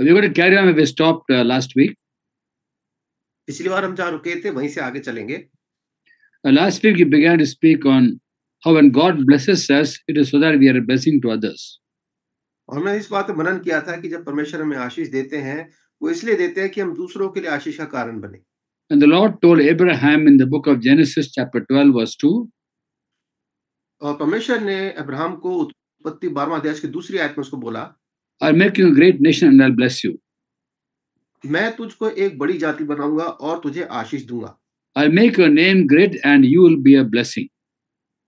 We're going to carry on where we stopped last week. पिछली बार हम जहाँ रुके थे वहीं से आगे चलेंगे. Last week we began to speak on how when God blesses us, it is so that we are a blessing to others. और हमने इस बात पर मनन किया था कि जब परमेश्वर हमें आशीष देते हैं वो इसलिए देते हैं कि हम दूसरों के लिए आशीष का कारण बने. And the Lord told Abraham in the book of Genesis chapter 12 verse 2, और परमेश्वर ने अब्राहम को उत्पत्ति 12वां अध्याय की दूसरी आयत में उसको बोला, I'll make you a great nation and I'll bless you. मैं तुझको एक बड़ी जाति बनाऊंगा और तुझे आशीष दूंगा. I'll make your name great and you will be a blessing.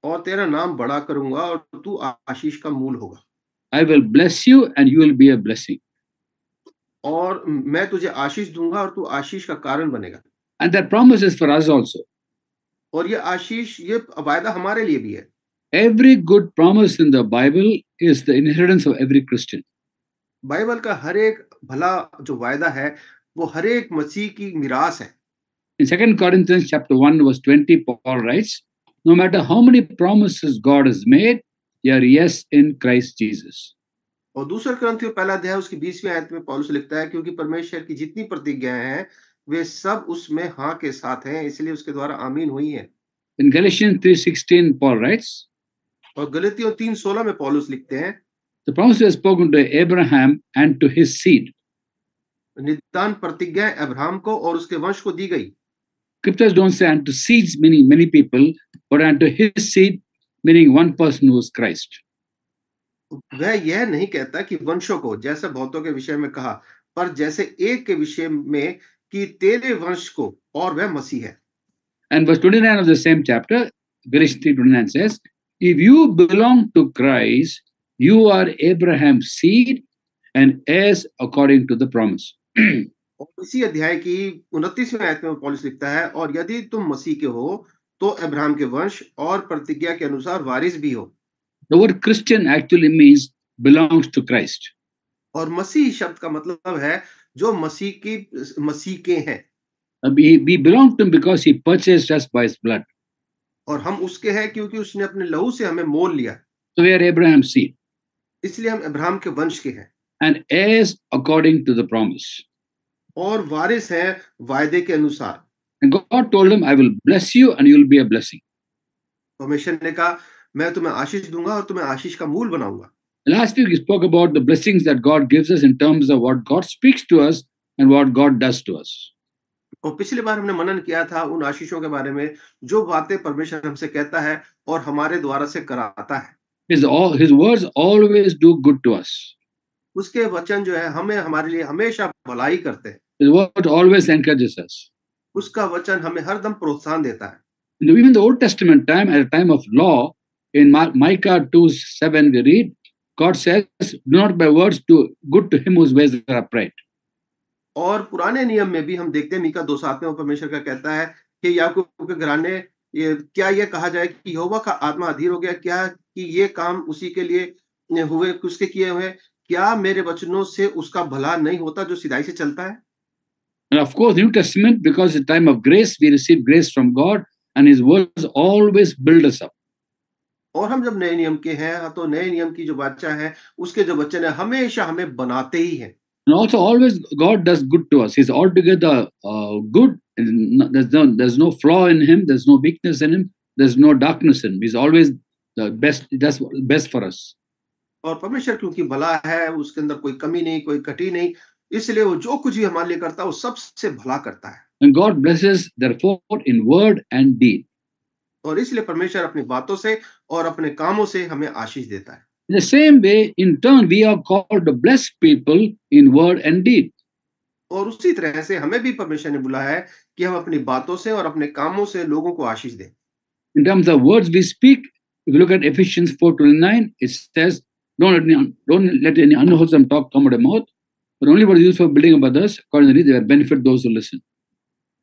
और तेरा नाम बड़ा करूंगा और तू आशीष का मूल होगा. I will bless you and you will be a blessing. और मैं तुझे आशीष दूंगा और तू आशीष का कारण बनेगा. And that promise is for us also. और ये आशीष, ये वायदा हमारे लिए भी है. Every good promise in the Bible is the inheritance of every Christian. Bible का हर एक भला जो वायदा है वो हर एक मसीह की मिरास है. In 2 Corinthians chapter 1 verse 20, Paul writes, no matter how many promises God has made, they are yes in Christ Jesus. और दूसरा कुरिन्थियों पहला अध्याय उसकी 20वीं आयत में पौलुस लिखता है, क्योंकि परमेश्वर की जितनी प्रतिज्ञाएं हैं वे सब उसमें हाँ के साथ हैं, इसलिए उसके द्वारा आमीन हुई है. In Galatians 3:16, Paul writes, और गलतियों 3:16 में पौलुस लिखते हैं, the promise was spoken to Abraham and to his seed. निदान प्रतिज्ञाएं अब्राहम को और उसके वंश को दी गई. Scriptures don't say unto seeds meaning many people, but unto his seed meaning one person who is Christ. वह यह नहीं कहता कि वंशों को, जैसे बहुतों के विषय में कहा, पर जैसे एक के विषय में कि तेरे वंश को, और वह मसीह है. And verse 29 of the same chapter, Galatians 3:29 says, if you belong to Christ, you are Abraham's seed and heirs according to the promise. और इसी अध्याय की 29वीं आयत में पौलुस लिखता है, और यदि तुम मसीह के हो तो अब्राहम के वंश और प्रतिज्ञा के अनुसार वारिस भी हो. The word Christian actually means belongs to Christ. और मसीह शब्द का मतलब है जो मसीह के हैं. We belong to him because he purchased us by his blood. और हम उसके हैं क्योंकि उसने अपने लहू से हमें मोल लिया. So we are Abraham's seed. इसलिए हम अब्राहम के वंश के हैं. And heirs according to the promise. और वारिस हैं वायदे के अनुसार. And God told him, I will bless you and you will be a blessing. परमेश्वर ने कहा, मैं तुम्हें आशीष दूंगा और तुम्हें आशीष का मूल बनाऊंगा. Last week we spoke about the blessings that God gives us in terms of what God speaks to us and what God does to us. और पिछली बार हमने मनन किया था उन आशीषों के बारे में जो बातें परमेश्वर हमसे कहता है और हमारे द्वारा से कराता है. His words always do good to us. उसके वचन जो है हमें हमारे लिए हमेशा भलाई करते हैं. His word always encourages us. उसका वचन हमें हरदम प्रोत्साहन देता है. Even in the Old Testament time, at a time of law, in Micah 2:7 we read, God says, do not by words do good to him whose ways are upright. और पुराने नियम में भी हम देखते हैं, मीका 2:7 में परमेश्वर का कहता है कि याकूब के घराने, क्या ये कहा जाए कि यहोवा का आत्मा अधीर हो गया क्या कि ये काम उसी के लिए हुए, उसके किए हुए, क्या मेरे वचनों से उसका भला नहीं होता जो सीधाई से चलता है. And of course, New Testament, because the time of grace, we receive grace from God, and his words always build us up. और हम जब नए नियम के हैं तो नए नियम की जो बाचा है उसके जो वचन है हमेशा हमें बनाते ही हैं. And also always God does good to us. He's altogether good. There's no flaw in him. There's no weakness in him. There's no darkness in him. He's always the best. He does best for us. और परमेश्वर क्योंकि भला है, उसके अंदर कोई कमी नहीं, कोई कटी नहीं, इसलिए वो जो कुछ भी हमारे लिए करता है वो सबसे भला करता है. And God blesses therefore in word and deed. और इसलिए परमेश्वर अपनी बातों से और अपने कामों से हमें आशीष देता है. In the same way, in turn, we are called to bless people in word and deed. और उसी तरह से हमें भी परमेश्वर ने बुलाया है कि हम अपनी बातों से और अपने कामों से लोगों को आशीष दें. In terms of words we speak, if you look at Ephesians 4:29, it says, don't let any unwholesome talk come out of your mouth, but only what is used for building up others, accordingly they will benefit those who listen.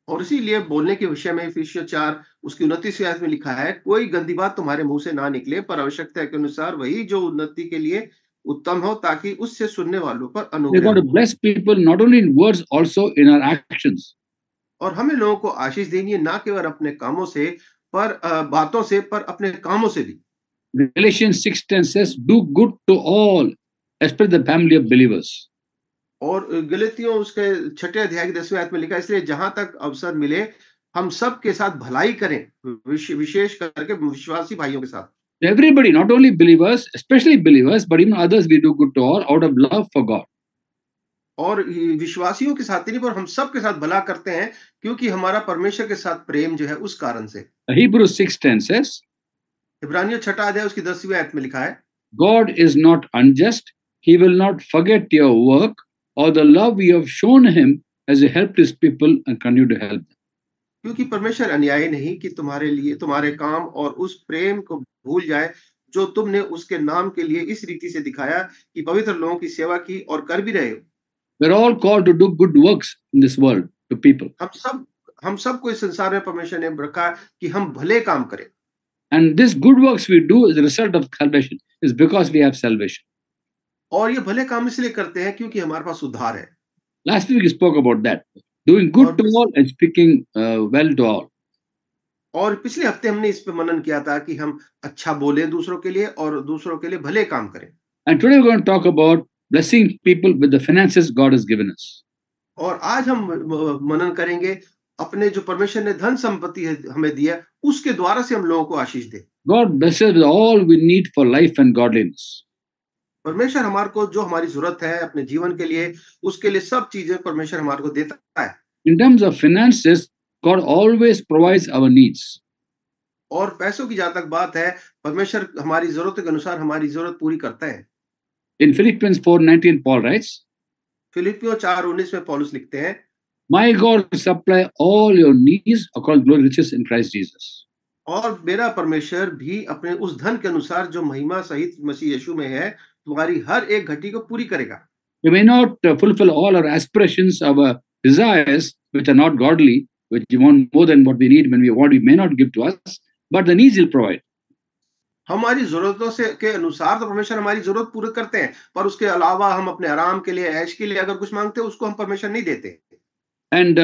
और इसीलिए बोलने के विषय में इफिसियों 4 उसकी 29वीं आयत में लिखा है, कोई गंदी बात तुम्हारे मुंह से ना निकले, पर आवश्यकता के अनुसार वही जो उन्नति के लिए उत्तम हो, ताकि उससे सुनने वालों पर अनुग्रह. We got to bless people not only in words, also in our actions. और हमें लोगों को आशीष देनी है ना केवल अपने कामों से, पर बातों से, पर अपने कामों से भी. Galatians 6:10 says, do good to all, especially the family of believers. और गलतियों उसके 6 अध्याय की 10वीं आयत में लिखा है, इसलिए जहां तक अवसर मिले हम सब के साथ भलाई करें, विशेष करके विश्वासी भाइयों के साथ। Everybody, not only believers, especially believers, but even others, we do good to all out of love for God. और विश्वासियों के साथ ही नहीं, पर हम सब के साथ भला करते हैं क्योंकि हमारा परमेश्वर के साथ प्रेम जो है उस कारण से। Hebrews 6:10 says, इब्रानियों 6 अध्याय उसकी 10वीं आयत में लिखा है, God is not unjust. He will not forget your work or the love you have shown him as you helped his people and continue to help them. क्योंकि परमेश्वर अन्यायी नहीं कि तुम्हारे लिए तुम्हारे काम और उस प्रेम को भूल जाए जो तुमने उसके नाम के लिए इस रीति से दिखाया कि पवित्र लोगों की सेवा की और कर भी रहे हो। We're all called to do good works in this world to people. हम सबको इस संसार में परमेश्वर ने रखा है कि हम भले काम करें, And this good works we do is a result of salvation. It's because we have salvation. और ये भले काम इसलिए करते हैं क्योंकि हमारे पास उद्धार है। Last week we spoke about that. Doing good to all and speaking well to all. और पिछले हफ्ते हमने इस पे मनन किया था कि हम अच्छा बोलें दूसरों के लिए और दूसरों के लिए भले काम करें। And today we're going to talk about blessing people with the finances God has given us. और आज हम मनन करेंगे अपने जो परमेश्वर ने धन संपत्ति हमें दिया उसके द्वारा से हम लोगों को आशीष दे। God blesses with all we need for life and godliness. परमेश्वर हमारे को जो हमारी जरूरत है अपने जीवन के लिए उसके लिए सब चीजें परमेश्वर हमारे को देता है। In terms of finances, God always provides our needs. और पैसों की जहां तक बात है परमेश्वर हमारी जरूरत के अनुसार हमारी जरूरत पूरी करता है। In Philippians 4:19, Paul writes, फिलिपियों 4:19 में पौलुस लिखते हैं, My God will supply all your needs according to glory riches in Christ Jesus. और मेरा परमेश्वर भी अपने उस धन के अनुसार जो महिमा सहित मसीह यीशु में है तुम्हारी हर एक घटी को पूरी करेगा। We may not fulfill all our aspirations, our desires, which are not godly, which we want more than what we need when we want, we may not give to us, but the needs He'll provide. हमारी जरूरतों से के अनुसार तो परमेश्वर हमारी जरूरत पूरी करते हैं, पर उसके अलावा हम अपने आराम के लिए ऐश के लिए अगर कुछ मांगते हैं उसको हम परमेश्वर नहीं देते। And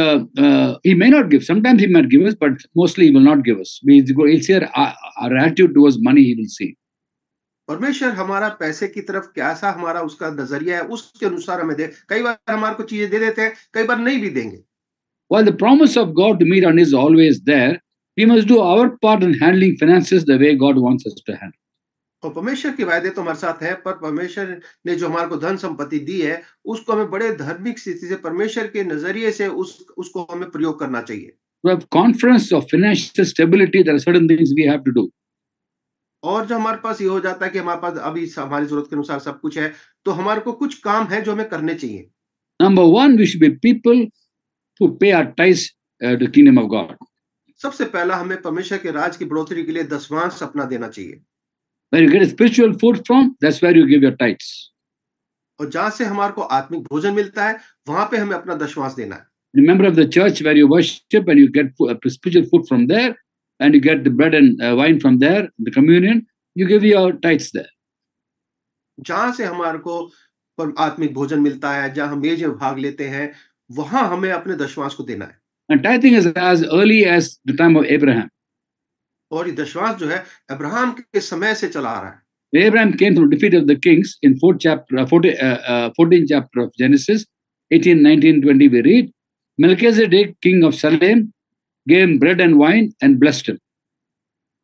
He may not give. Sometimes He might give us, but mostly He will not give us. He'll see our attitude towards money. He will see. परमेश्वर हमारा पैसे की तरफ कैसा हमारा उसका नजरिया है उसके अनुसार हमें दे। कई बार हमारे को चीजें दे देते हैं, कई बार नहीं भी देंगे। While the promise of God to meet our needs is always there, we must do our part in handling finances the way God wants us to handle. और परमेश्वर के वायदे तो हमारे साथ है, पर परमेश्वर ने जो हमारे को धन संपत्ति दी है उसको हमें बड़े धार्मिक स्थिति से परमेश्वर के नजरिए से उसको हमें प्रयोग करना चाहिए। To have confidence of financial stability, there are certain things we have to do. और जब हमारे पास ये हो जाता है कि हमारे पास अभी हमारी जरूरत के अनुसार सब कुछ है, तो हमारे को कुछ काम है जो हमें करने चाहिए। Number one, we should be people who pay our tithes to the kingdom of God. सबसे पहला हमें परमेश्वर के राज की बढ़ोतरी के लिए दसवांश अपना देना चाहिए। Where you get spiritual food from, that's where you give your tithes. और जहां से हमारे को आत्मिक भोजन मिलता है वहां पे हमें अपना दशवांश देना है। The member of the church where you worship and you get spiritual food from there, and you get the bread and wine from there, the communion, you give your tithes there. जहां से हमारे को आत्मिक भोजन मिलता है, जहां हम मेज में भाग लेते हैं, वहां हमें अपने दशवांश को देना है। And tithing is as early as the time of Abraham. और ये दशवांश जो है अब्राहम के समय से चला आ रहा है। Abraham came from the defeat of the kings in 14th chapter of Genesis, 18, 19, 20 we read, Melchizedek, king of Salem, gave him bread and wine and blessed him.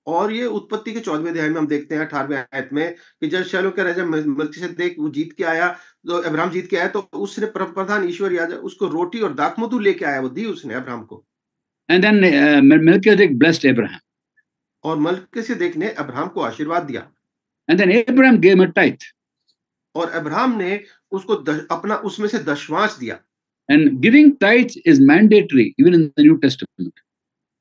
और ये उत्पत्ति के 14वें अध्याय में हम देखते हैं 18वें आयत में कि जब शैलो के राजा मल्कीसेदेक वो जीत के आया, तो अब्राहम जीत के आया, तो उसने प्रधान ईश्वर याजक उसको रोटी और दाखमधु लेके आया, वो दी उसने अब्राहम को। And then Melchizedek blessed Abraham. और मल्कीसेदेक ने अब्राहम को आशीर्वाद दिया। And then Abraham gave him a tithe. और अब्राहम ने उसको अपना उसमें से दशवांश दिया। And giving tithes is mandatory even in the New Testament.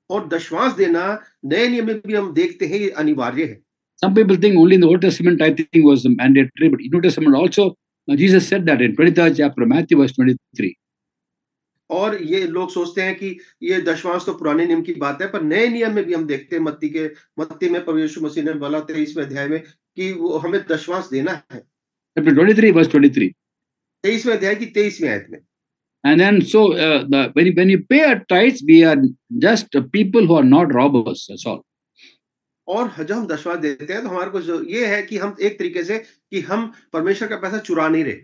और दशवांश देना नए नियम में भी हम देखते हैं ये अनिवार्य है। Some people think only in the Old Testament tithing was mandatory, but in New Testament also, Jesus said that in 23rd chapter of Matthew verse 23. और ये लोग सोचते हैं कि ये दशवांश तो पुराने नियम की बात है, पर नए नियम में भी हम देखते हैं मत्ती में प्रभु यीशु मसीह ने बोला 23वें अध्याय में कि वो हमें दशवांश देना है। Chapter 23 verse 23. 23वें अध्याय की 23वीं आयत में। And then so when you pay our tithes, we are just people who are not robbers. That's all. और जब हम दशवांश देते हैं तो हमारे को जो ये है कि हम एक तरीके से कि हम परमेश्वर का पैसा चुरा नहीं रहे।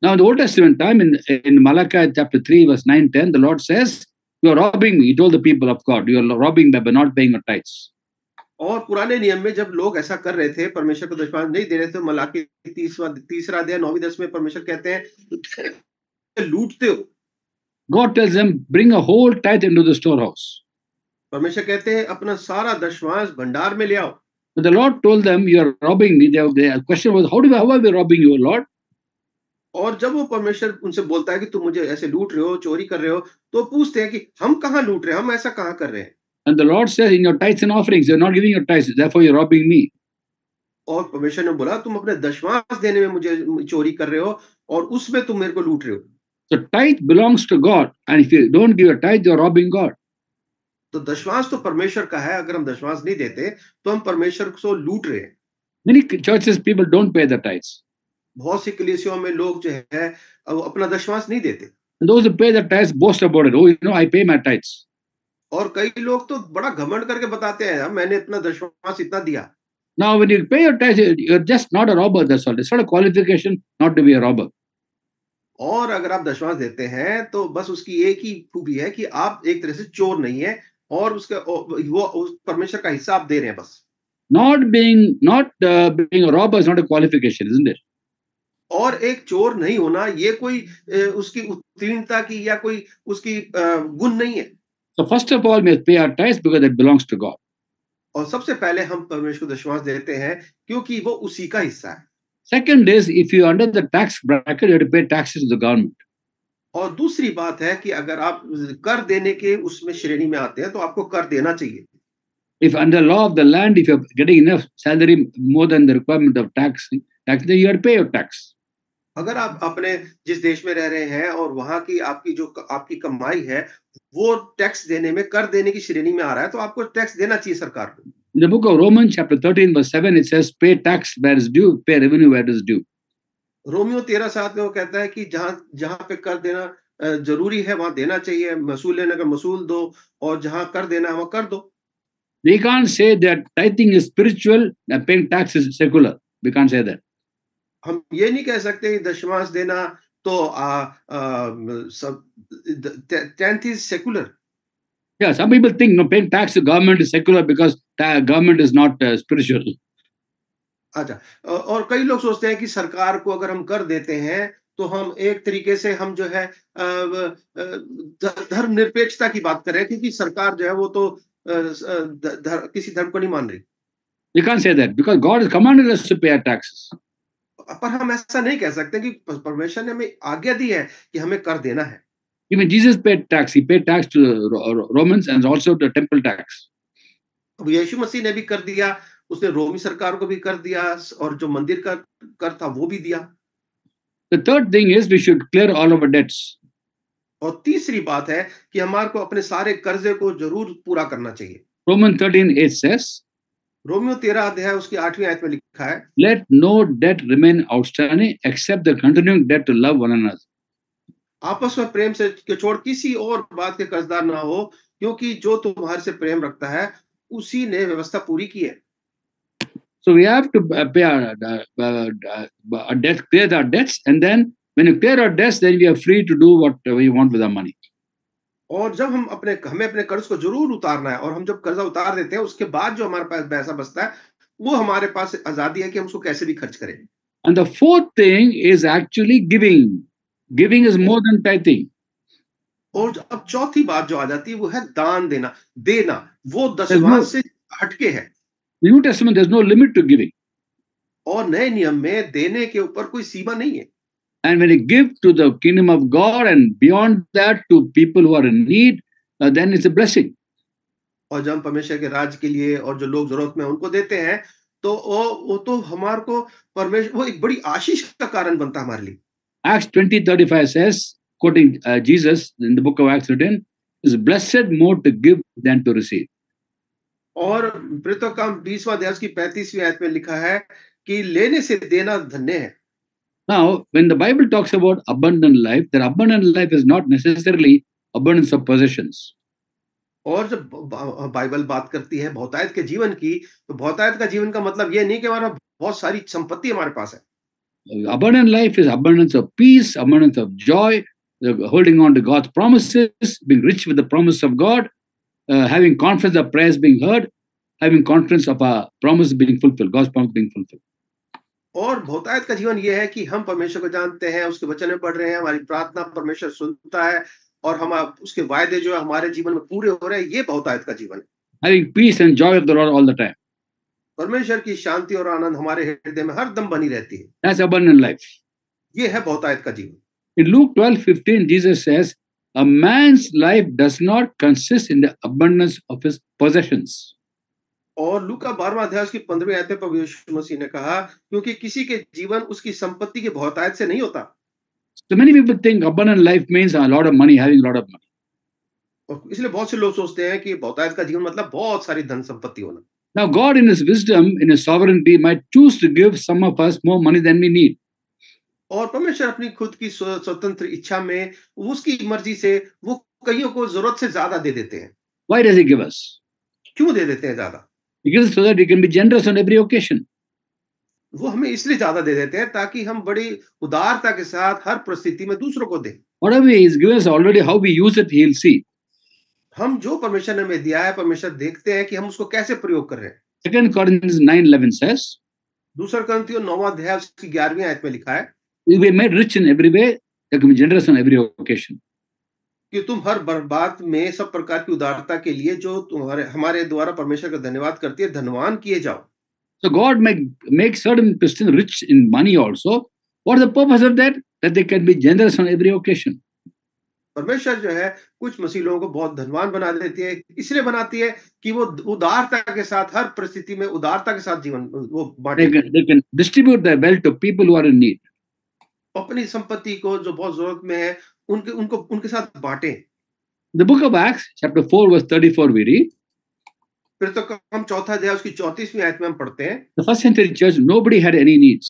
Now, in the Old Testament time, in Malachi chapter 3, verse 9, 10, the Lord says, "You are robbing me." He told the people of God, "You are robbing me by not paying your tithes." और पुराने नियम में जब लोग ऐसा कर रहे थे, परमेश्वर को दशमांश नहीं दे रहे थे, मलाकी तीसरा अध्याय 9वीं-10 में परमेश्वर कहते हैं लूटते हो। God tells them, "Bring a whole tithe into the storehouse." परमेश्वर कहते हैं अपना सारा दशमांश भंडार में ले आओ। But the Lord told them, "You are robbing me." The question was, how are we robbing you, Lord? और जब वो परमेश्वर उनसे बोलता है कि तुम मुझे ऐसे लूट रहे हो, चोरी कर रहे हो, तो पूछते हैं कि हम कहाँ लूट रहे हैं, हम ऐसा कहाँ कर रहे हैं? And the Lord says, "In your tithes and offerings, you're not giving your tithes, therefore you're robbing me." और परमेश्वर ने बोला तुम अपने दशमांश देने में मुझे चोरी कर रहे हो और उसमें तुम मेरे को लूट रहे हो। So tithe belongs to God, and if you don't give a tithe, you're robbing God. तो दशमांश तो परमेश्वर का है, अगर हम दशमांश नहीं देते तो हम परमेश्वर को लूट रहे हैं। Many churches, people don't pay the tithes. बहुत सी कलीसियाओं में लोग जो है अपना दशमांश नहीं देते। And those who pay the tithes boast about it. "Oh, I pay my tithes." और कई लोग तो बड़ा घमंड करके बताते हैं, मैंने अपना दशमांश इतना दिया। Now, when you pay your tithes, you're just not a robber, that's all. It's not a qualification not to be a robber. और अगर आप दशमांश देते हैं तो बस उसकी एक ही खूबी है कि आप एक तरह से चोर नहीं है और वो उस परमेश्वर का हिस्सा आप दे रहे हैं बस। Not being a robber is not a qualification, isn't it? और एक चोर नहीं होना ये कोई उसकी उत्तीर्णता की या कोई उसकी गुण नहीं है। So first of all, we must pay our tithes because it belongs to God. और सबसे पहले हम परमेश्वर को दशमांश देते हैं क्योंकि वो उसी का हिस्सा है। Second is, if you're under the tax bracket, you have to pay taxes to the government. और दूसरी बात है कि अगर आप कर देने के उसमें श्रेणी में आते हैं तो आपको कर देना चाहिए। If under law of the land, if you're getting enough salary more than the requirement of tax, then you have to pay your tax. अगर आप अपने जिस देश में रह रहे हैं और वहां की आपकी कमाई है वो टैक्स देने में कर देने की श्रेणी में आ रहा है तो आपको टैक्स देना चाहिए सरकार को। In the book of Romans, chapter 13, verse 7, it says, "Pay tax where is due, pay revenue where it is due." Romeo 13:7 में वो कहता है कि जहां जहां पे कर देना जरूरी है वहां देना चाहिए, महसूल लेने का महसूल दो और जहां कर देना है वहां कर दो। We can't say that tithing is spiritual and paying tax is secular. We can't say that. हम ये नहीं कह सकते कि दशमांश देना तो सब tenth is secular. Yeah, some people think no, paying tax to government is secular because government is not spiritual. अच्छा, और कई लोग सोचते हैं कि सरकार को अगर हम कर देते हैं तो हम एक तरीके से हम जो है धर्म निरपेक्षता की बात कर रहे हैं क्योंकि सरकार जो है वो तो किसी धर्म को नहीं मान रही। We can't say that because God has commanded us to pay our taxes. पर हम ऐसा नहीं कह सकते कि परमेश्वर ने हमें आज्ञा दी है कि हमें कर देना है। Even Jesus paid tax. He paid tax to the Romans and also the temple tax. अब यीशु मसीह ने भी कर दिया, उसने रोमी सरकार को भी कर दिया और जो मंदिर का कर था वो भी दिया। The third thing is we should clear all our debts. और तीसरी बात है कि हमारे को अपने सारे कर्जे को जरूर पूरा करना चाहिए। Romans 13:8 says, रोमियो 13 अध्याय उसकी 8वीं आयत में लिखा है, "Let no debt remain outstanding except the continuing debt to love one another." आपस में प्रेम से छोड़ किसी और बात के कर्जदार ना हो क्योंकि जो तुम्हारे से प्रेम रखता है उसी ने व्यवस्था पूरी की है। So we have to pay our debts, clear our debts, and then when you clear our debts, then we are free to do what we want with our money. और जब हमें अपने कर्ज को जरूर उतारना है और हम जब कर्जा उतार देते हैं उसके बाद जो हमारे पास पैसा बचता है वो हमारे पास आजादी है कि हम उसको कैसे भी खर्च करें। And the fourth thing is actually giving. Giving is more than tithing. और अब चौथी बात जो आ जाती है वो है दान देना। देना वो दशमांश से हटके है। In the New Testament, there's no limit to giving. और नए नियम में देने के ऊपर कोई सीमा नहीं है। And when you give to the kingdom of God and beyond that to people who are in need, then it's a blessing. और जब हम परमेश्वर के राज्य के लिए और जो लोग जरूरत में उनको देते हैं तो वो तो हमारे को परमेश्वर वो एक बड़ी आशीष का कारण बनता है हमारे लिए। Acts 20:35 says, quoting Jesus in the book of Acts written, "Is blessed more to give than to receive." और प्रेरितों का 20वां अध्याय की 35वीं आयत में लिखा है कि लेने से देना धन्य है। Now, when the Bible talks about abundant life, that abundant life is not necessarily abundance of possessions. और जब बाइबल बात करती है बहुतायत के जीवन की तो बहुतायत का जीवन का मतलब ये नहीं कि हमारा बहुत सारी संपत्ति हमारे पास है। Abundant life is abundance of peace, abundance of joy, holding on to God's promises, being rich with the promise of God, having confidence of prayers being heard, having confidence of our promise being fulfilled, God's promise being fulfilled. और बहुतायत का जीवन ये है कि हम परमेश्वर को जानते हैं, उसके वचन में पढ़ रहे हैं, हमारी प्रार्थना परमेश्वर सुनता है और हम उसके वायदे जो है हमारे जीवन में पूरे हो रहे हैं, ये बहुतायत का जीवन है। Having peace and joy of the Lord all the time. परमेश्वर की शांति और आनंद हमारे हृदय में हर दम बनी रहती है। That's abundant life. ये है बहुतायत का जीवन। In Luke 12:15, Jesus says, a man's life does not consist in the abundance of his possessions. और लूका 12वां अध्याय की 15वीं आयत पर यीशु मसीह ने कहा, क्योंकि किसी के जीवन उसकी संपत्ति की बहुतायत से नहीं होता। So many people think abundant life means a lot of money, having a lot of money. और इसलिए बहुत से लोग सोचते हैं कि बहुतायत का जीवन मतलब बहुत सारी धन संपत्ति होना। Now, God in His wisdom, in His sovereignty, might choose to give some of us more money than we need. और परमेश्वर अपनी खुद की स्वतंत्र इच्छा में उसकी मर्जी से वो कईयों को जरूरत से ज्यादा दे देते हैं। Why does He give us? क्यों दे देते हैं ज्यादा? He gives us so that we can be generous on every occasion. वो हमें इसलिए ज्यादा दे देते हैं ताकि हम बड़ी उदारता के साथ हर परिस्थिति में दूसरों को दें। Whatever He has given us already, how we use it, He'll see. हम जो परमेश्वर ने हमें दिया है, परमेश्वर देखते हैं कि हम उसको कैसे प्रयोग कर रहे हैं। 2 Corinthians 9:11 says, दूसरा कुरिन्थियों 9वां अध्याय उसकी 11वीं आयत में लिखा है, "You will be made rich in every way, you can be generous on every occasion." कि तुम हर बात में सब प्रकार की उदारता के लिए जो तुम्हारे हमारे द्वारा परमेश्वर का धन्यवाद करती है, धनवान किए जाओ। So God make certain Christians rich in money also. What is the purpose of that? That they can be generous on every occasion. परमेश्वर जो है कुछ मसीह लोगों को बहुत धनवान बना देती है, इसलिए बनाती है कि वो उदारता के साथ हर परिस्थिति में उदारता के साथ जीवन वो बांटे। They can distribute their wealth to people who are in need. अपनी संपत्ति को जो बहुत जरूरत में है उनके साथ बांटे। The book of Acts, chapter 4, verse 34, we read. फिर तो हम चौथा अध्याय उसकी 34वीं आयत में हम पढ़ते हैं। The first century church, nobody had any needs.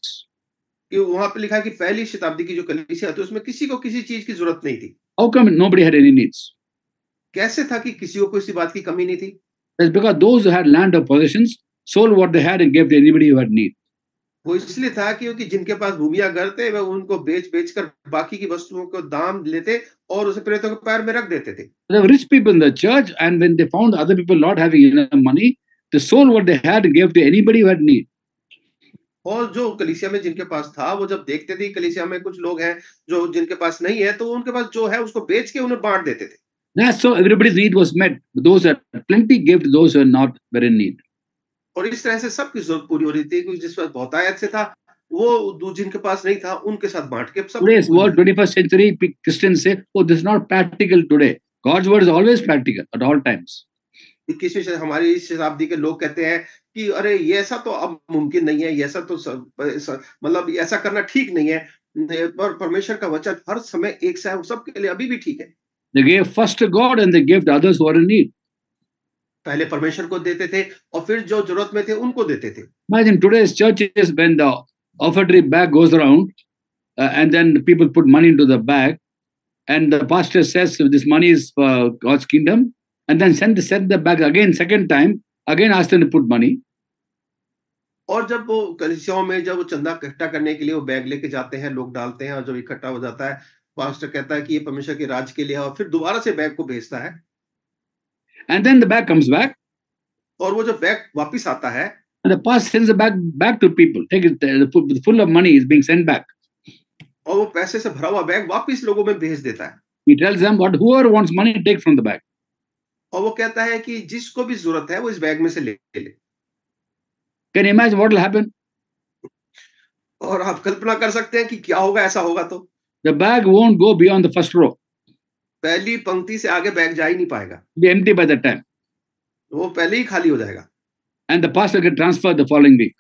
कि वहां पे लिखा है कि पहली शताब्दी की जो कलीसिया थी उसमें किसी को किसी चीज की जरूरत नहीं थी। How come nobody had any needs? कैसे था कि किसी को किसी बात की कमी नहीं थी? That's because those who had land or possessions sold what they had and gave to anybody who had need. वो इसलिए था क्योंकि जिनके पास भूमिया घर थे वह उनको बेच कर बाकी की वस्तुओं को दाम लेते और उसे प्रेरितों के पैर में रख देते थे। There were rich people in the church, and when they found other people not having enough money, they sold what they had and gave to anybody who had need. और जो कलीसिया में जिनके पास था वो जब देखते थे कलीसिया में कुछ लोग हैं जो जिनके पास नहीं है तो उनके पास जो है उसको बेच के उन्हें बांट देते थे। That's so everybody's need was met. Those who had plenty gave to those who were not very in need. और इस तरह से सबकी जरूरत पूरी हो रही थी, क्योंकि जिस पर बहुतायत से था वो जिनके पास नहीं था उनके साथ बांट के सब। Today's world, 21st century Christians say, "Oh, this is not practical today." God's word is always practical at all times. 21वीं हमारी इस शताब्दी के लोग कहते हैं कि अरे ये ऐसा तो अब मुमकिन नहीं है, ये ऐसा तो मतलब ऐसा करना ठीक नहीं है, पर परमेश्वर का वचन हर समय एक सा है, सबके लिए अभी भी ठीक है। They gave first to God and they gave to others who are in need. पहले परमेश्वर को देते थे और फिर जो जरूरत में थे उनको देते थे। Imagine today's churches, when the offertory bag goes around and then people put money into the bag and the pastor says this money is for God's kingdom, and then send the bag again second time, again ask them to put money. और जब वो कलीसियाओं में जब वो चंदा इकट्ठा करने के लिए वो बैग लेके जाते हैं, लोग डालते हैं और जब इकट्ठा हो जाता है पास्टर कहता है कि ये परमेश्वर के राज के लिए है और फिर दोबारा से बैग को भेजता है। And then the bag comes back. और वो जो बैग वापस आता है and the pastor sends the bag back to people. Take it, full of money is being sent back. और वो पैसे से भरा हुआ बैग वापस लोगों में भेज देता है। He tells them whoever wants money, take from the bag. और वो कहता है कि जिसको भी जरूरत है वो इस बैग में से ले ले। Can you imagine what will happen? और आप कल्पना कर सकते हैं कि क्या होगा ऐसा होगा तो? The bag won't go beyond the first row. पहली पंक्ति से आगे बैग जा ही नहीं पाएगा। Be empty by that time. वो पहले ही खाली हो जाएगा। And the pastor can transfer the following week.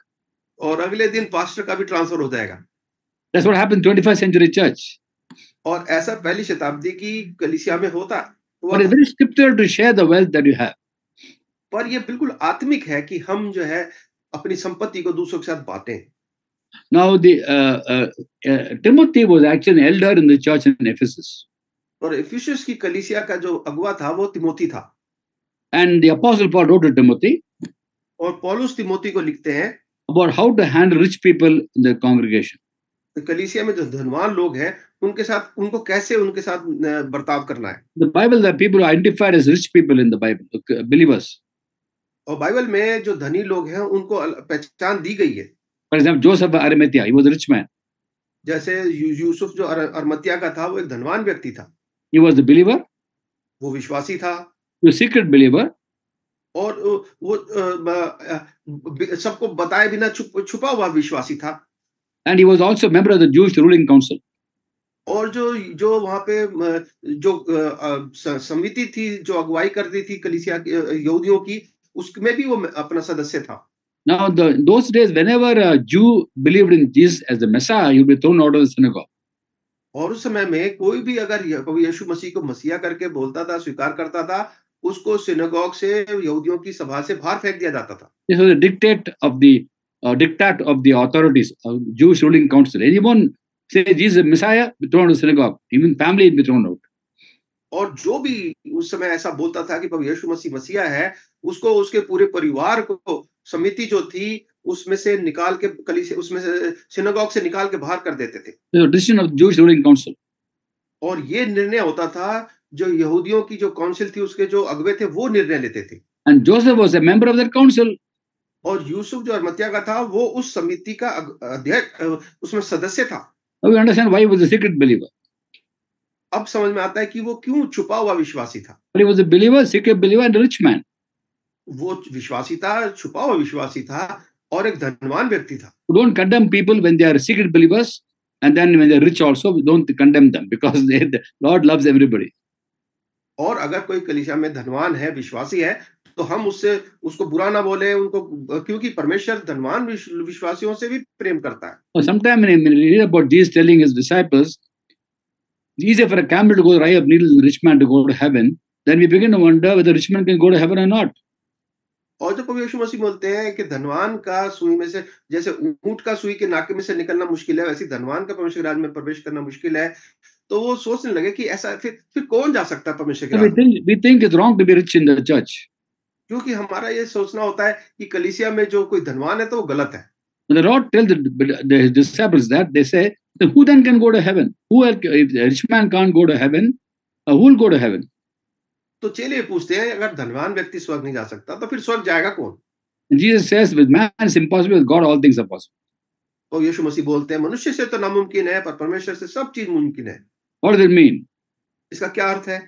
और अगले दिन पास्टर का भी ट्रांसफर हो जाएगा। That's what happened in 21st century church. और ऐसा पहली शताब्दी की कलीसिया में होता। But it's very scriptural to share the wealth that you have. पर ये बिल्कुल आत्मिक है कि हम जो है अपनी संपत्ति को दूसरों के साथ बांटें। Now Timothy was actually an elder in the church in Ephesus. और इफिसुस की कलीसिया का जो अगुवा था वो तिमोथी था। And the apostle Paul wrote to Timothy. और पौलुस तिमोथी को लिखते हैं about how to handle rich people in the congregation. कलीसिया में जो धनवान लोग हैं, उनको कैसे उनके साथ बर्ताव करना है। The Bible, the people are identified as rich people in the Bible, believers. और बाइबल में जो धनी लोग हैं, उनको पहचान दी गई है। For example, Joseph of Arimathea, he was a rich man. जैसे यूसुफ जो अरमतिया का था, वो एक धनवान व्यक्ति था। He was a believer, वो विश्वासी था he was a secret believer, और वो सबको बताए बिना छुपा हुआ विश्वासी था। and he was also a member of the Jewish ruling council. और जो वहाँ पे जो समिति थी, जो अगुवाई करती थी कलीसिया यहूदियों की, उसमें भी वो अपना सदस्य था। Now, those days, whenever a Jew believed in Jesus as the Messiah, he would be thrown out of the synagogue. और उस समय में कोई भी अगर यीशु मसीह को मसीहा करके बोलता था, स्वीकार करता था, उसको सिनेगॉग से, यहूदियों की सभा से बाहर फेंक दिया जाता था। This was a diktat of the authorities of Jewish ruling council. Anyone say Jesus is Messiah, be thrown out of the synagogue. Even family be thrown out. और जो भी उस समय ऐसा बोलता था कि प्रभु यीशु मसीह मसीहा है, उसको उसके पूरे परिवार को, समिति जो थी, उसमें से निकाल के कलीसिया, उसमें से सिनेगॉग से निकाल के बाहर कर देते थे। The decision of Jewish ruling council. और ये निर्णय होता था, जो यहूदियों की जो काउंसिल थी, उसके जो अगुवे थे, वो निर्णय लेते थे। And Joseph was a member of that council. और यूसुफ जो अरमतिया का था, वो उस समिति का अध्यक्ष, उसमें सदस्य था। Now we understand why he was a secret believer. अब समझ में आता है कि वो क्यों छुपा हुआ विश्वासी था। But he was a believer, secret believer, and a rich man. वो विश्वासी था, छुपा हुआ विश्वासी था और एक धनवान व्यक्ति था। We don't condemn people when they are secret believers, and then when they are rich also, we don't condemn them because the Lord loves everybody. और अगर कोई कलीसिया में धनवान है, विश्वासी है, तो हम उसको बुरा ना बोले उनको, क्योंकि परमेश्वर धनवान विश्वासियों से भी प्रेम करता है। So sometime when we read about Jesus telling his disciples, it's easier for a camel to go the eye of needle than a rich man to go to heaven, then we begin to wonder whether rich man can go to heaven or not. और जब प्रभु यीशु मसीह बोलते हैं कि धनवान का सुई में से, जैसे ऊंट का सुई के नाके में से निकलना मुश्किल है, वैसे धनवान का परमेश्वर के राज्य में प्रवेश करना मुश्किल है, तो वो सोचने लगे कि ऐसा फिर कौन जा सकता है परमेश्वर के राज्य में। We think it's wrong to be rich in the church. क्योंकि हमारा ये सोचना होता है कि कलीसिया में जो कोई धनवान है तो वो गलत है। The Lord tells the disciples that, they say, who then can go to heaven? If a rich man can't go to heaven, who will go to heaven? तो चेले पूछते हैं, अगर धनवान व्यक्ति स्वर्ग नहीं जा सकता, तो फिर स्वर्ग जाएगा कौन? And Jesus says, with man it's impossible, with God all things are possible. तो यीशु मसीह बोलते हैं, मनुष्य से तो नामुमकिन है, पर परमेश्वर से सब चीज मुमकिन है। What does it mean? इसका क्या अर्थ है?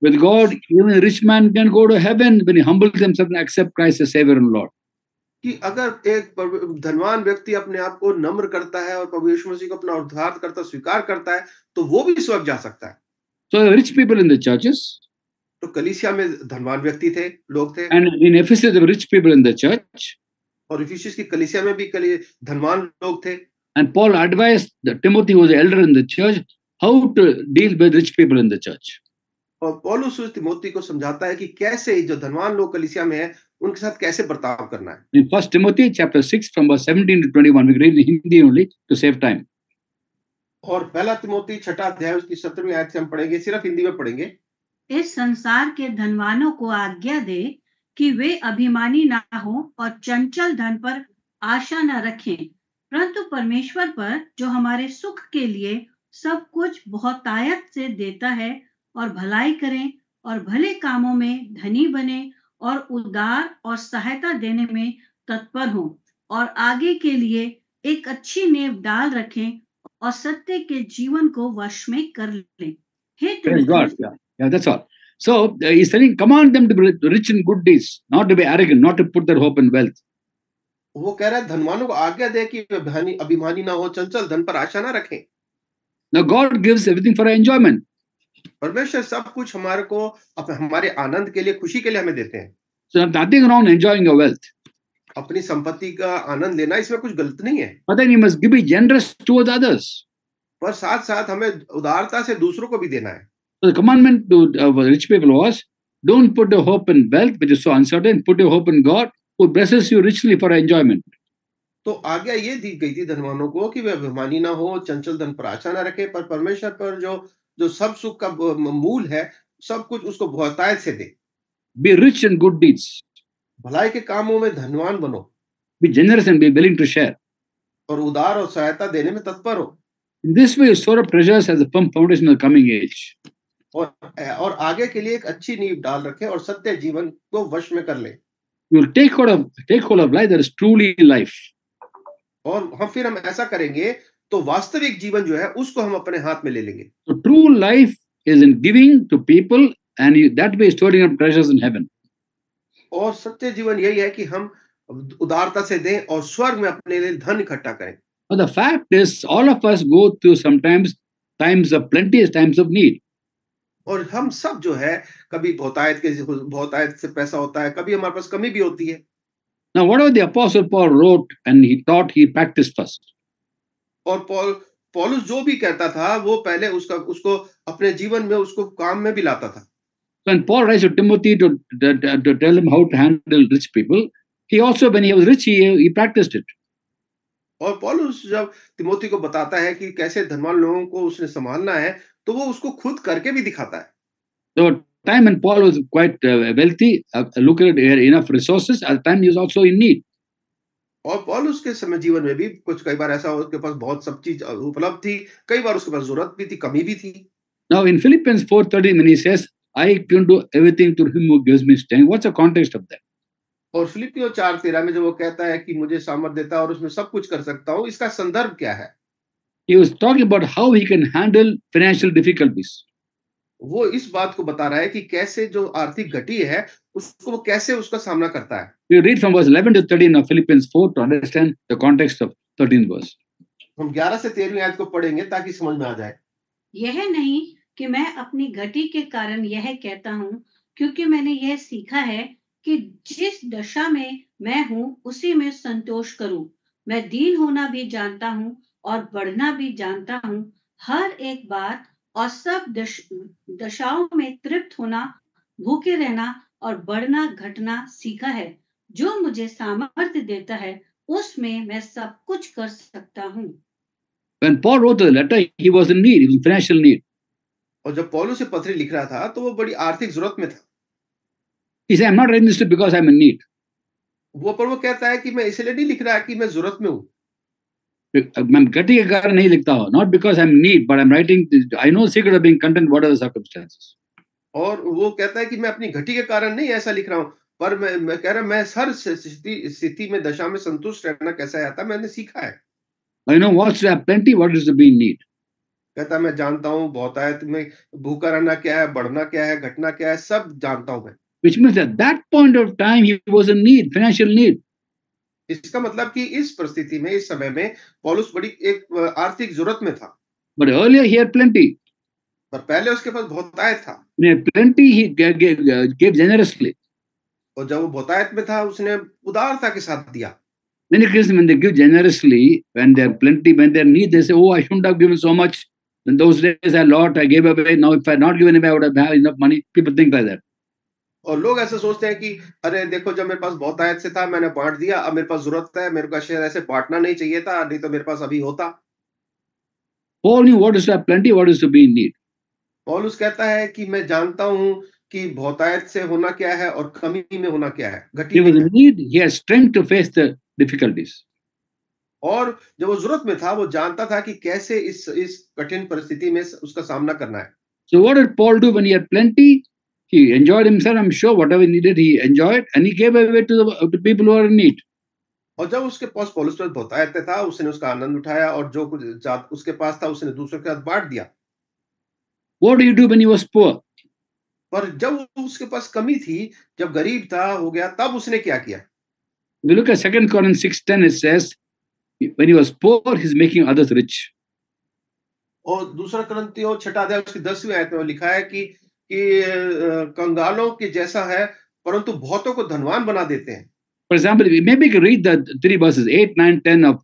With God, even a rich man can go to heaven when he humbles himself and accepts Christ as Savior and Lord. कि अगर एक धनवान व्यक्ति अपने आप को नम्र करता है और प्रभु यीशु मसीह को अपना उद्धारकर्ता स्वीकार करता है, तो वो भी स्वर्ग जा सकता है। So rich people in the churches, तो कलीसिया में धनवान व्यक्ति थे, लोग थे। and in Ephesus there were rich people in the church. और इफिसुस की कलीसिया में भी धनवान लोग थे। And Paul advised Timothy, who was the elder in the church, how to deal with rich people in the church. और पौलुस तिमोथी को समझाता है कि कैसे जो धनवान लोग कलीसिया में हैं, उनके साथ कैसे बर्ताव करना है। In 1 Timothy chapter 6 from verse 17 to 21, we read in Hindi only to save time. और पहला तिमोथी 6 अध्याय उसकी 17वीं आयत से हम पढ़ेंगे, सिर्फ हिंदी में पढ़ेंगे। इस संसार के धनवानों को आज्ञा दे कि वे अभिमानी ना हो और चंचल धन पर आशा न रखें, परंतु परमेश्वर पर जो हमारे सुख के लिए सब कुछ बहुतायत से देता है, और भलाई करें और भले कामों में धनी बने और उदार और सहायता देने में तत्पर हों, और आगे के लिए एक अच्छी नींव डाल रखें और सत्य के जीवन को वश में कर लें। Praise God. Yeah, that's all. So he's saying, command them to be rich in good deeds, not to be arrogant, not to put their hope in wealth. वो कह रहा है धनवानों को आज्ञा दे कि अभिमानी ना हो, चंचल धन पर आशा ना रखें। Now God gives everything for our enjoyment. परमेश्वर सब कुछ हमारे को हमारे आनंद के लिए, खुशी के लिए हमें देते हैं। So nothing wrong enjoying your wealth. अपनी संपत्ति का आनंद लेना, इसमें कुछ गलत नहीं है। But then you must be generous towards others. पर साथ साथ हमें उदारता से दूसरों को भी देना है। So the commandment to rich people was, don't put your hope in wealth, which is so uncertain. Put your hope in God, who blesses you richly for enjoyment. तो आज्ञा ये दी गई थी धनवानों को कि वे अभिमानी ना हो, चंचल धन पर आशा ना रखे, पर परमेश्वर पर जो सब सुख का मूल है, सब कुछ उसको बहुतायत से दे। Be rich in good deeds. भलाई के कामों में धनवान बनो। Be generous and be willing to share. और उदार और सहायता देने में तत्पर हो। In this way, store up treasures as a firm foundation of the coming age. और आगे के लिए एक अच्छी नींव डाल रखें और सत्य जीवन को वश में कर लें। You will take hold of life that is truly life. और हम ऐसा करेंगे तो वास्तविक जीवन जो है उसको हम अपने हाथ में ले लेंगे। So true life is in giving to people, and that way storing up treasures in heaven. और सत्य जीवन यही है कि हम उदारता से दें और स्वर्ग में अपने लिए धन इकट्ठा करें। But the fact is, all of us go through sometimes times of plenty, times of need. और हम सब जो है कभी बहुतायत से पैसा होता है, कभी हमारे पास कमी भी होती है। Now, whatever the Apostle Paul wrote and he taught, he practiced first. और पौलुस जो भी कहता था वो पहले उसको अपने जीवन में उसको काम में भी लाता था। When Paul writes to Timothy to tell him how to handle rich people, he also, when he was rich, he practiced it. और पौलुस जब तिमोथी को बताता है कि कैसे धनवान लोगों को उसने संभालना है, तो वो उसको खुद करके भी दिखाता है। So, time when Paul was quite wealthy, look at it, enough resources. At the time, he was also in need. और पौलुस के समय जीवन में भी कई बार ऐसा उसके पास बहुत सब चीज उपलब्ध थी, कई बार उसके पास जरूरत भी थी, कमी भी थी। Now, in Philippians 4:13, when he says, "I can do everything through him who gives me strength," what's the context of that? और फिलिपियों 4:13 में जब वो कहता है कि मुझे सामर्थ देता है और उसमें सब कुछ कर सकता हूँ, इसका संदर्भ क्या है? He was talking about how he can handle financial difficulties. वो इस बात को बता रहा है कि कैसे जो आर्थिक घटी है उसको वो कैसे उसका सामना करता है। We read from verse 11 to 13 of Philippians 4 to understand the context of 13th verse. हम 11 से 13वीं आयत को पढ़ेंगे ताकि समझ में आ जाए। यह नहीं कि मैं अपनी घटी के कारण यह कहता हूँ, क्योंकि मैंने यह सीखा है कि जिस दशा में मैं हूँ उसी में संतोष करूं। मैं दीन होना भी जानता हूँ और बढ़ना भी जानता हूँ। हर एक बात और सब दशाओं में तृप्त होना, भूखे रहना और बढ़ना घटना सीखा है। जो मुझे सामर्थ्य देता है उसमें मैं सब कुछ कर सकता हूँ। When Paul wrote the letter, he was in need, he was in financial need. और जब पौलुस ये पत्री लिख रहा था तो वो बड़ी आर्थिक जरूरत में था। He said, "I'm not writing this because I'm in need." वो कहता है कि मैं इसलिए नहीं लिख रहा कि मैं जरूरत में हूँ। मैं घटी के कारण नहीं लिखता हूँ, not because I'm in need, but I'm writing. I know the secret of being content, whatever the circumstances. और वो कहता है कि मैं अपनी घटी के कारण नहीं ऐसा लिख रहा हूँ, पर मैं कह रहा मैं हर स्थिति में दशा में संतुष्ट रहना कैसा आता है मैंने सीखा है। I know what's to have plenty, what is to be in need. कहता मैं जानता हूँ बहुतायत में भूखा रहना क्या है, बढ़ना क्या है, घटना क्या है, सब जानता हूँ मैं। Which means at that point of time he was in need, financial need. इसका मतलब कि इस परिस्थिति में, इस समय में पौलुस बड़ी एक आर्थिक जरूरत में था। But earlier he had plenty. पर पहले उसके पास बहुतायत था। When he had plenty, he gave generously. और जब वो बहुतायत में था उसने उदारता के साथ दिया। Many Christians, when they give generously, when they're plenty, when they're in need, they say, "Oh, I shouldn't have given so much. In those days I had a lot, I gave away. Now if I had not given away, I would have had enough money." People think like that. और लोग ऐसे सोचते हैं कि अरे देखो जब मेरे पास बहुतायत से था मैंने बांट दिया, अब मेरे पास जरूरत है, मेरे को शायद ऐसे बांटना नहीं चाहिए था, नहीं तो मेरे पास अभी होता। Paul knew what is to have plenty, what is to be in need. पौलुस कहता है कि मैं जानता हूँ कि बहुतायत से होना क्या है और कमी में होना क्या है, घटी He में was क्या in है। need, he had strength to face the difficulties. और जब वो जरूरत में था वो जानता था कि कैसे इस कठिन परिस्थिति में उसका सामना करना है। So what did Paul do when he had plenty? He enjoyed himself, I'm sure, whatever he needed, he enjoyed, and he gave away to people who are in need. और जब उसके पास पौलुस पर बहुतायत था उसने उसका आनंद उठाया और जो कुछ उसके पास था उसने दूसरों के साथ बांट दिया। What did he do when he was poor? पर जब उसके पास कमी थी, जब गरीब था हो गया, तब उसने क्या किया? If you look at 2 Corinthians 6:10, it says, when he was poor, he's making others rich. और दूसरा कुरिन्थियों 6 अध्याय उसकी 10वीं आयत में लिखा है कि कंगालों के जैसा है परंतु बहुतों को धनवान बना देते हैं। For example, maybe you can read the 3 verses, 8, 9, 10 of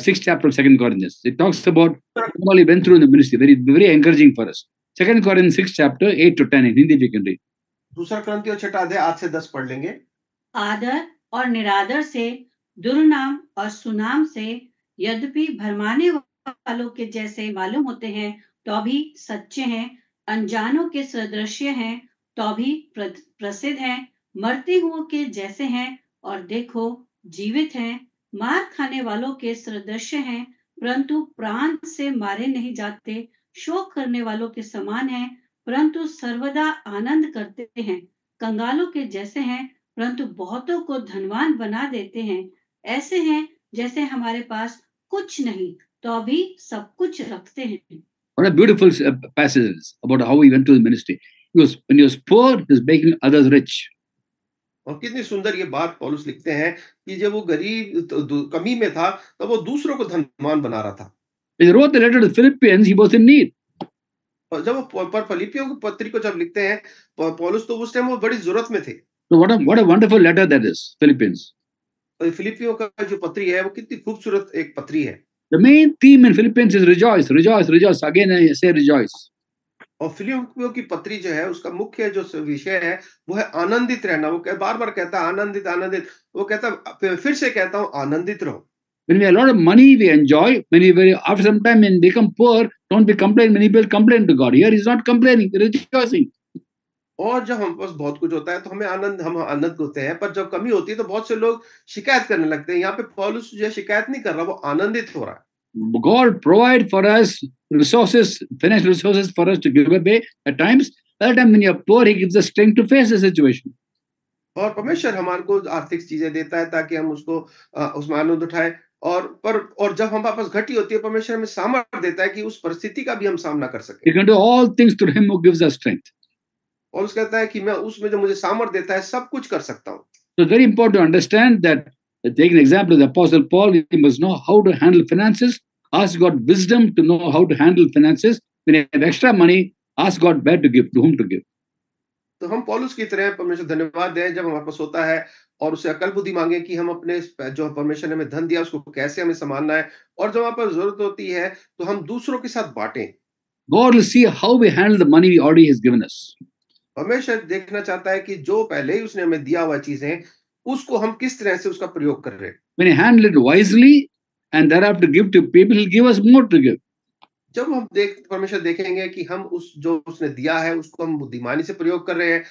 6th chapter of 2 Corinthians. It talks about what he went through in the ministry. Very, very encouraging for us. 2 Corinthians 6th chapter, 8 to 10 in Hindi, if you can read. दूसरा कुरिन्थियों 6 अध्याय 8 से 10 पढ़ लेंगे। आदर और निरादर से, दुर्नाम और सुनाम से, यद्यपि भरमाने वालों के जैसे मालूम होते हैं तो भी सच्चे हैं, अनजानों के सदृश्य हैं तो भी प्रसिद्ध हैं, मरते हुओं के जैसे हैं और देखो जीवित हैं, मार खाने वालों के सदृश्य हैं परंतु प्राण से मारे नहीं जाते, शोक करने वालों के समान हैं, परंतु सर्वदा आनंद करते हैं, कंगालों के जैसे हैं, परंतु बहुतों को धनवान बना देते हैं, ऐसे हैं जैसे हमारे पास कुछ नहीं तो अभी सब कुछ रखते हैं। What a beautiful passage about how he went to the ministry. When he was poor, he was making others rich. और कितनी सुंदर ये बात पौलुस लिखते हैं कि जब वो गरीब कमी में था तब वो दूसरों को धनवान बना रहा था। When he wrote the letter to the Philippians, he was in need. और जब वो पर फिलिपियों की पत्री को जब लिखते हैं पौलुस तो उस टाइम वो बड़ी जरूरत में थे। So what a wonderful letter that is, Philippians. और फिलिपियों का जो पत्री है वो कितनी खूबसूरत एक पत्री है। The main theme in Philippians is rejoice, rejoice, rejoice. Again, I say rejoice. और फिलिपियों की पत्री जो है उसका मुख्य जो विषय है वो है आनंदित रहना। वो बार बार कहता है आनंदित आनंदित, वो कहता फिर से कहता हूँ आनंदित रहो। When we have a lot of money, we enjoy. After some time, when we become poor, don't be complaining. Many people complain to God. Here, he's not complaining, he's rejoicing. और जब हम पास बहुत कुछ होता है तो हम आनंद होते हैं, पर जब कमी होती है तो बहुत से लोग शिकायत करने लगते हैं। यहाँ पे पौलुस जो शिकायत नहीं कर रहा, वो आनंदित हो रहा है। God provide for us resources, financial resources for us to give away at times. Other time when you're poor, he gives us strength to face the situation. और परमेश्वर हमारे को आर्थिक चीजें देता है ताकि हम उसको उसमें आनंद उठाए। और जब हमारे पास घटी होती है परमेश्वर हमें सामर्थ्य देता है कि उस परिस्थिति का भी हम सामना कर सकें। We can do all things through him who gives us strength. और उसका कहता है कि मैं उसमें जो मुझे सामर्थ्य देता है सब कुछ कर सकता हूँ। So it's very important to understand that, take an example of the Apostle Paul, we must know how to handle finances. Ask God wisdom to know how to handle finances. When you have extra money, ask God where to give, to whom to give. तो हम पौलुस की तरह परमेश्वर धन्यवाद दें जब हमारे पास होता है और उसे अकल बुद्धि मांगे कि हम अपने जो परमेश्वर ने हमें धन दिया उसको कैसे हमें संभालना है, और जब हमारे पास जरूरत होती है तो हम दूसरों के साथ बांटें। God will see how we handle the money He already has given us. परमेश्वर देखना चाहता है कि जो पहले ही उसने हमें दिया हुआ चीजें उसको हम किस तरह से उसका प्रयोग कर रहे हैं। When you handle it wisely and thereafter give to people, He'll give us more to give. जब हम परमेश्वर देखेंगे कि हम उस जो उसने दिया है उसको हम बुद्धिमानी से प्रयोग कर रहे हैं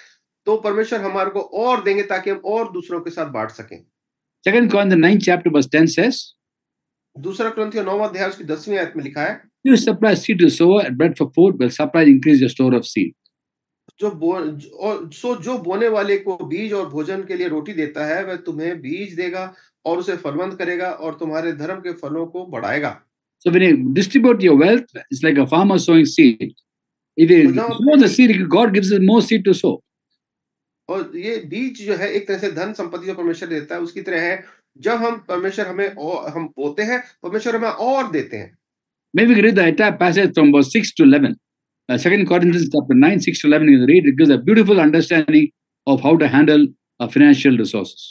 तो परमेश्वर हमारे को और देंगे ताकि हम और दूसरों के साथ बांट सकें। 2 Corinthians 9 chapter verse 10 says, दूसरा कुरिन्थियों 9वां अध्याय उसकी 10वीं आयत में लिखा है, you supply seed to sower and bread for food, will supply increase your store of seed. जो बोने वाले को बीज और भोजन के लिए रोटी देता है वह तुम्हें बीज देगा और उसे फलवंत करेगा और तुम्हारे धर्म के फलों को बढ़ाएगा। So when you distribute your wealth, it's like a farmer sowing seed. If you sow the seed, God gives us more seed to sow. और ये बीज जो है एक तरह से धन संपत्ति जो परमेश्वर देता है उसकी तरह है। जब हम परमेश्वर हम बोते हैं परमेश्वर हमें और देते हैं। Maybe we read the entire passage from verse 6 to 11. 2 Corinthians chapter 9, 6 to 11, you read, it gives a beautiful understanding of how to handle our financial resources.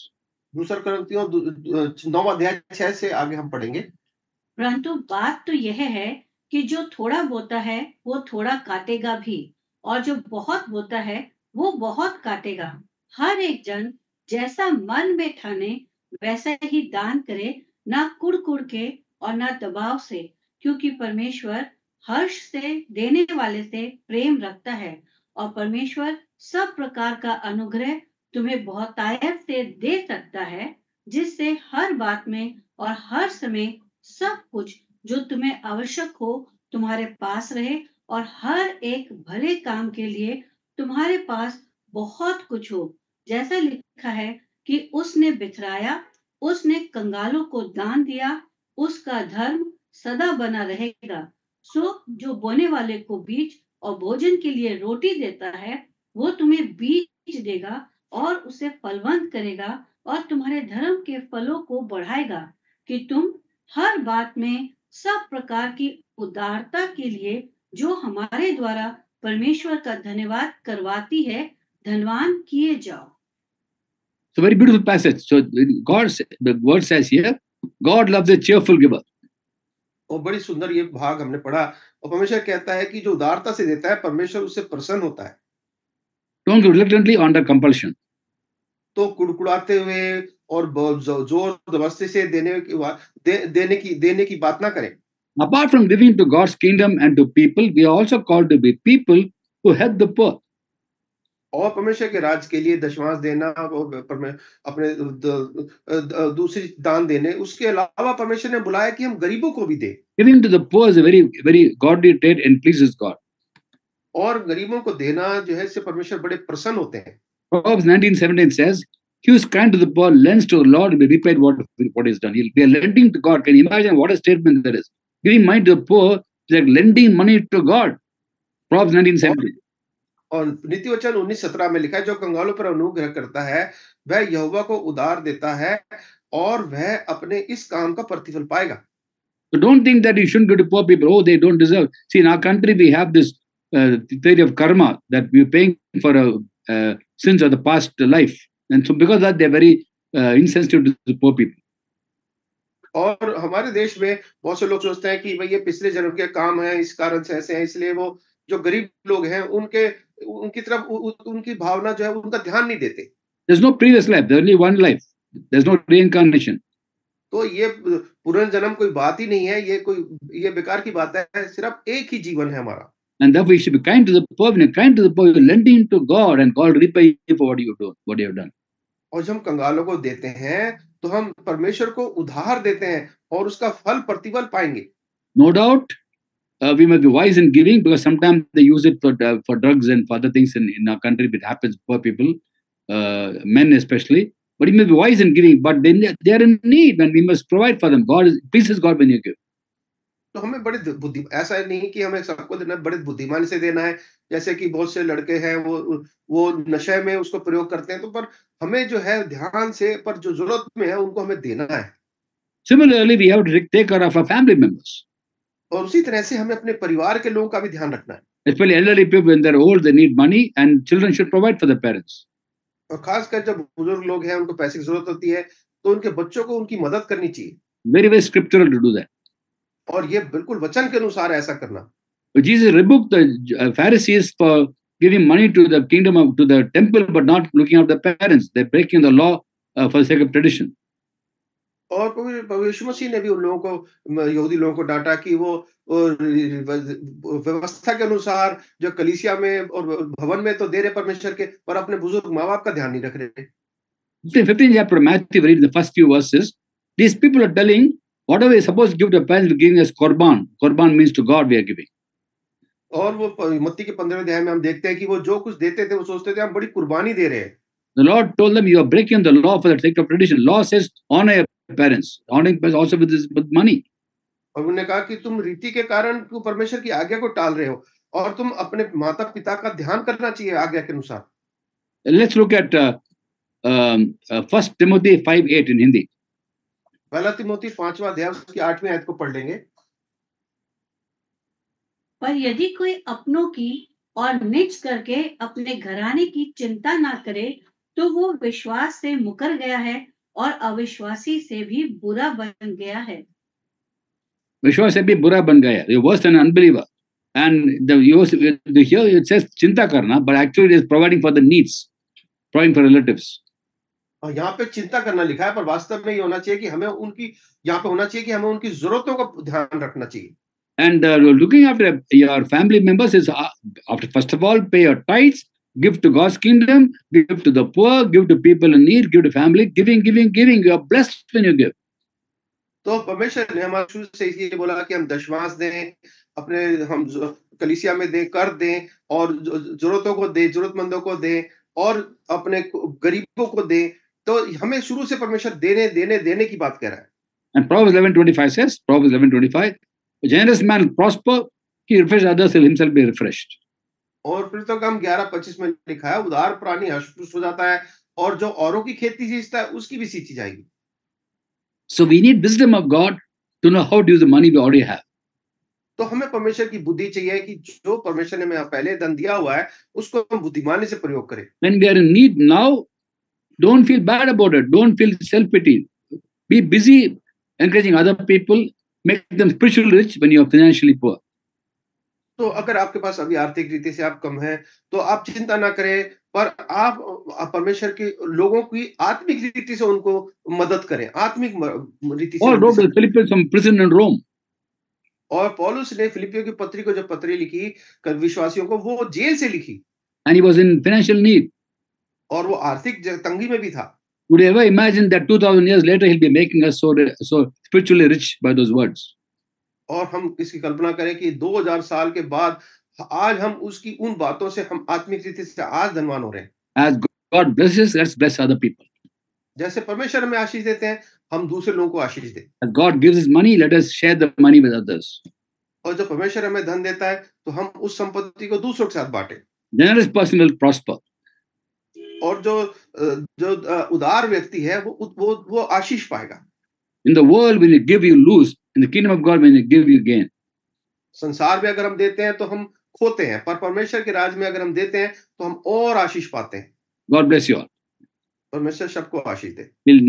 दूसरा कुरिन्थियों 9वां अध्याय 6 से आगे हम पढ़ेंगे। परंतु बात तो यह है कि जो थोड़ा बोता है वो थोड़ा काटेगा भी, और जो बहुत बोता है वो बहुत काटेगा। हर एक जन जैसा मन में ठाने वैसा ही दान करे, ना कुड़ के और ना दबाव से, क्योंकि परमेश्वर हर्ष से देने वाले से प्रेम रखता है, और परमेश्वर सब प्रकार का अनुग्रह तुम्हें बहुतायत से दे सकता है, जिससे हर बात में और हर समय सब कुछ जो तुम्हें आवश्यक हो तुम्हारे पास रहे, और हर एक भले काम के लिए तुम्हारे पास बहुत कुछ हो, जैसा लिखा है कि उसने बिथराया, उसने कंगालों को दान दिया, उसका धर्म सदा बना रहेगा। सो जो बोने वाले को बीज और भोजन के लिए रोटी देता है वो तुम्हें बीज देगा और उसे फलवंत करेगा और तुम्हारे धर्म के फलों को बढ़ाएगा, कि तुम हर बात में सब प्रकार की उदारता के लिए जो हमारे द्वारा परमेश्वर का धन्यवाद करवाती है धनवान किए जाओ। It's a very beautiful passage. So the word says here, God loves a cheerful giver. और बड़ी सुंदर ये भाग हमने पढ़ा, और परमेश्वर कहता है कि जो उदारता से देता है परमेश्वर उससे प्रसन्न होता है। Don't give reluctantly under compulsion. तो कुड़कुड़ाते हुए और जोर जबरदस्ती से देने की बात ना करें। Apart from giving to God's kingdom and to people, we are also called to be people who help the poor. और परमेश्वर के राज के लिए दशमांश देना अपने दूसरी दान देने, उसके अलावा परमेश्वर ने बुलाया कि हम गरीबों को भी दें। Giving to the poor is a very godly trait and pleases God. और गरीबों को देना जो है इससे परमेश्वर बड़े प्रसन्न होते हैं। Proverbs 19:17 says, "He who is kind to the poor lends to the Lord and will be repaid what is done." We are lending to God. Can you imagine what a statement that is? Giving money to the poor is like lending money to God. Proverbs 19:17. और नीति वचन 19:17 में लिखा है, जो कंगालों पर अनुग्रह करता है वह यहोवा को उधार देता है और वह अपने इस काम का प्रतिफल पाएगा। So don't think that you shouldn't give to poor people. Oh, they don't deserve. See, in our country we have this theory of karma that we're paying for sins of the past life, and so because of that they're very insensitive to the poor people. और हमारे देश में बहुत से लोग सोचते हैं कि भाई ये पिछले जन्म के काम है, इस कारण से ऐसे हैं, इसलिए वो जो गरीब लोग हैं उनकी तरफ उनकी भावना जो है उनका ध्यान नहीं देते। There's no previous life. There's only one life. There's no reincarnation. तो ये पुनर्जन्म कोई बात ही नहीं है, ये बेकार की बात है, सिर्फ एक ही जीवन है हमारा। And therefore, you should be kind to the poor. When you're kind to the poor, you're lending to God, and God will repay you for what you have done. और जब हम कंगालों को देते हैं, तो हम परमेश्वर को उधार देते हैं और उसका फल प्रतिफल पाएंगे। No doubt, we must be wise in giving because sometimes they use it for drugs and for other things in our country. It happens poor people, men especially. But you must be wise in giving. But they are in need, and we must provide for them. Pleases God when you give. तो हमें बड़े ऐसा नहीं कि हमें सबको देना, बड़े बुद्धिमानी से देना है। जैसे कि बहुत से लड़के हैं वो नशे में उसको प्रयोग करते हैं, तो पर हमें जो है ध्यान से, पर जो जरूरत में है उनको हमें देना है। Similarly, we have to take care of our family members. और उसी तरह से हमें अपने परिवार के लोगों का भी ध्यान रखना है। Especially elderly people, when they're old, they need money, and children should provide for their parents. और खासकर जब बुजुर्ग लोग हैं, उनको पैसे की जरूरत होती है, तो उनके बच्चों को उनकी मदद करनी चाहिए। Very, very scriptural to do that. और ये बिल्कुल वचन के अनुसार ऐसा करना। But Jesus rebuked the Pharisees for giving money to the kingdom to the temple, but not looking after the parents. They're breaking the law for the sake of tradition. और प्रभु यीशु मसीह ने भी उन लोगों को, यहूदी लोगों को डांटा कि वो व्यवस्था के अनुसार जो कलीसिया में और भवन में तो दे रहे परमेश्वर के, पर अपने बुजुर्ग माँ बाप का ध्यान नहीं रख रहे। 15th chapter of Matthew, read the first few verses. These people are telling, whatever we are supposed to give to the parents, we're giving as korban. Korban means to God we are giving. और वो मत्ती के 15वें अध्याय में हम देखते हैं कि वो जो कुछ देते थे वो सोचते थे हम बड़ी कुर्बानी दे रहे हैं। The Lord told them, you are breaking the law for the sake of tradition. Law says, honor your parents. Honoring parents also with money. और उन्होंने कहा कि तुम रीति के कारण परमेश्वर की आज्ञा को टाल रहे हो और तुम अपने माता पिता का ध्यान करना चाहिए आज्ञा के अनुसार। Let's look at 1 Timothy 5:8 in Hindi. पहला तिमोथी 5वां अध्याय उसकी 8वीं आयत को पढ़ लेंगे। पर यदि कोई अपनों की और निज करके अपने घराने की चिंता ना करे, तो वो विश्वास से मुकर गया है और अविश्वासी से भी बुरा बन गया है। विश्वास से भी बुरा बन गया। You're worse than an unbeliever. And here it says चिंता करना, but actually it is providing for the needs, providing for relatives. और यहाँ पे चिंता करना लिखा है, पर वास्तव में ये होना चाहिए कि हमें उनकी, यहाँ पे होना चाहिए कि हमें उनकी जरूरतों का ध्यान रखना चाहिए। And looking after your family members is after first of all pay your tithes, give to God's kingdom, give to the poor, give to people in need, give to family, giving. You are blessed when you give. तो परमेश्वर ने हमारे शुरू से ये बोला कि हम दशमांश दें, अपने हम कलीसिया में दें, कर दें और जरूरतों को दें, जरूरतमंदों को दें और अपने गरीबों को दें। तो हमें शुरू से परमेश्वर देने की बात कह रहा है। And Proverbs 11:25 says, Proverbs 11:25, a generous man will prosper, he refreshes others, will himself be refreshed. और फिर तो काम 11:25 में लिखा है, उदार प्राणी हर्षपुष्ट हो जाता है और जो औरों की खेती सींचता है उसकी भी सींची जाएगी। So we need wisdom of God to know how to use the money we already have. तो हमें परमेश्वर की बुद्धि चाहिए कि जो परमेश्वर ने हमें पहले धन दिया हुआ है उसको हम बुद्धिमानी से प्रयोग करें। When we are in need now, don't feel bad about it. Don't feel self-pity. Be busy encouraging other people. Make them spiritually rich when you are financially poor. तो अगर आपके पास अभी आर्थिक रीति से आप कम हैं, तो आप चिंता ना करें, पर आप परमेश्वर के लोगों की आत्मिक रीति से उनको मदद करें, आत्मिक रीति से। Paul wrote to Philippians from prison in Rome. और पौलुस ने फिलिपियों की पत्री को जब पत्री लिखी विश्वासियों को, वो जेल से लिखी। and he was in financial need. और वो आर्थिक तंगी में भी था। Would you ever imagine that 2000 years later he'll be making us so spiritually rich by those words? और हम इसकी कल्पना करें कि 2000 साल के बाद आज हम उसकी उन बातों से हम आत्मिक रीति से आज धनवान हो रहे हैं। As God blesses, let's bless other people. जैसे परमेश्वर हमें आशीष देते हैं, हम दूसरे लोगों को आशीष दें। As God gives us money, let us share the money with others. और जब परमेश्वर हमें धन देता है, तो हम उस संपत्ति को दूसरों के साथ बांटें। Generous person will prosper. और जो उदार व्यक्ति है, वो आशीष पाएगा। In the world, when you give, you lose. In the kingdom of God, when you give, you gain. संसार में अगर हम देते हैं तो हम खोते हैं, पर परमेश्वर के राज में अगर हम देते हैं तो हम और आशीष पाते हैं। God bless you all. परमेश्वर सबको आशीष दे। Till